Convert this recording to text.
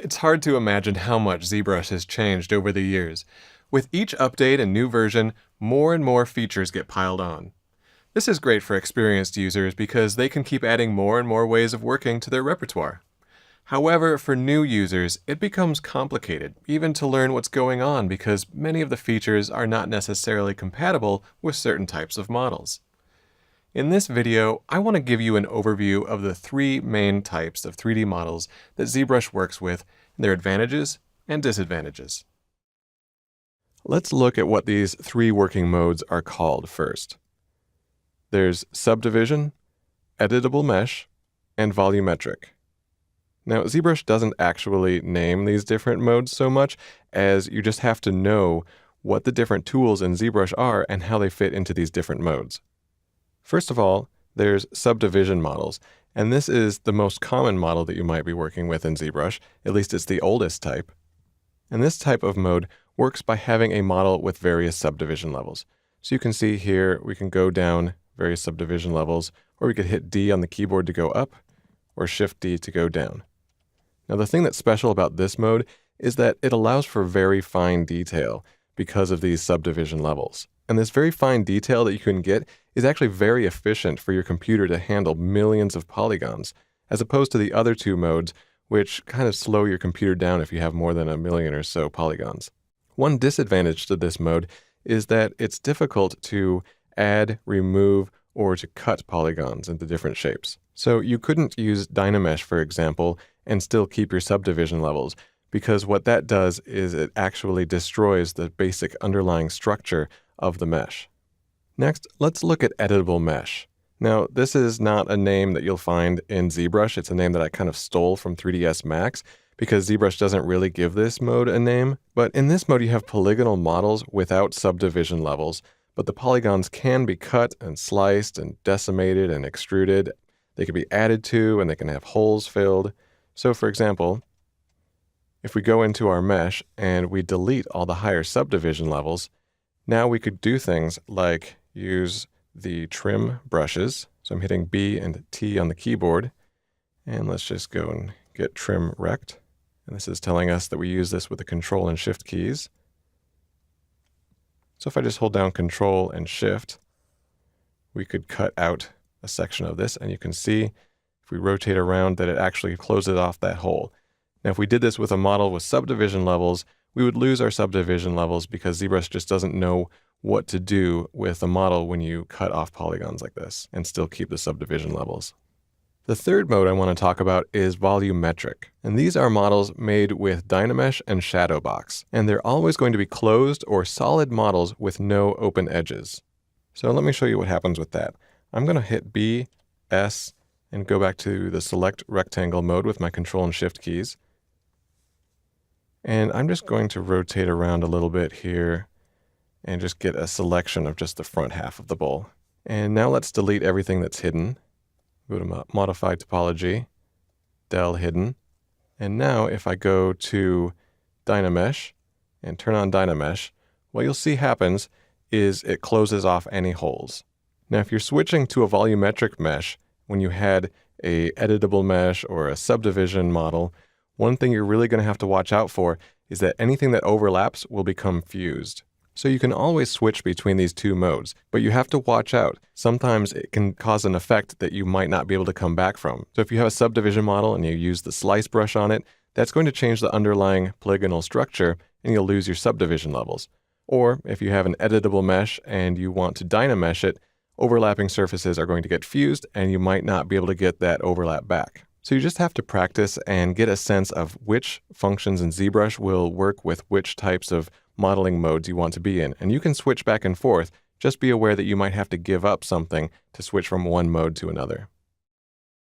It's hard to imagine how much ZBrush has changed over the years. With each update and new version, more and more features get piled on. This is great for experienced users because they can keep adding more and more ways of working to their repertoire. However, for new users, it becomes complicated, even to learn what's going on because many of the features are not necessarily compatible with certain types of models. In this video, I want to give you an overview of the three main types of 3D models that ZBrush works with, and their advantages and disadvantages. Let's look at what these three working modes are called first. There's subdivision, editable mesh, and volumetric. Now, ZBrush doesn't actually name these different modes so much as you just have to know what the different tools in ZBrush are and how they fit into these different modes. First of all, there's subdivision models, and this is the most common model that you might be working with in ZBrush, at least it's the oldest type. And this type of mode works by having a model with various subdivision levels. So you can see here, we can go down various subdivision levels, or we could hit D on the keyboard to go up, or Shift D to go down. Now the thing that's special about this mode is that it allows for very fine detail because of these subdivision levels. And this very fine detail that you can get is actually very efficient for your computer to handle millions of polygons, as opposed to the other two modes, which kind of slow your computer down if you have more than a million or so polygons. One disadvantage to this mode is that it's difficult to add, remove, or to cut polygons into different shapes. So you couldn't use Dynamesh, for example, and still keep your subdivision levels, because what that does is it actually destroys the basic underlying structure of the mesh. Next, let's look at editable mesh. Now, this is not a name that you'll find in ZBrush. It's a name that I kind of stole from 3ds Max because ZBrush doesn't really give this mode a name. But in this mode, you have polygonal models without subdivision levels, but the polygons can be cut and sliced and decimated and extruded. They can be added to and they can have holes filled. So for example, if we go into our mesh and we delete all the higher subdivision levels, now we could do things like use the trim brushes. So I'm hitting B and T on the keyboard. And let's just go and get trim rect. And this is telling us that we use this with the Control and Shift keys. So if I just hold down Control and Shift, we could cut out a section of this. And you can see if we rotate around that it actually closes off that hole. Now, if we did this with a model with subdivision levels, we would lose our subdivision levels because ZBrush just doesn't know what to do with a model when you cut off polygons like this and still keep the subdivision levels. The third mode I want to talk about is volumetric. And these are models made with Dynamesh and Shadowbox. And they're always going to be closed or solid models with no open edges. So let me show you what happens with that. I'm going to hit B, S, and go back to the select rectangle mode with my Control and Shift keys. And I'm just going to rotate around a little bit here and just get a selection of just the front half of the bowl. And now let's delete everything that's hidden. Go to Modify Topology, Del Hidden. And now if I go to Dynamesh and turn on Dynamesh, what you'll see happens is it closes off any holes. Now if you're switching to a volumetric mesh, when you had a editable mesh or a subdivision model, one thing you're really going to have to watch out for is that anything that overlaps will become fused. So you can always switch between these two modes, but you have to watch out. Sometimes it can cause an effect that you might not be able to come back from. So if you have a subdivision model and you use the slice brush on it, that's going to change the underlying polygonal structure and you'll lose your subdivision levels. Or if you have an editable mesh and you want to Dynamesh it, overlapping surfaces are going to get fused and you might not be able to get that overlap back. So you just have to practice and get a sense of which functions in ZBrush will work with which types of modeling modes you want to be in. And you can switch back and forth. Just be aware that you might have to give up something to switch from one mode to another.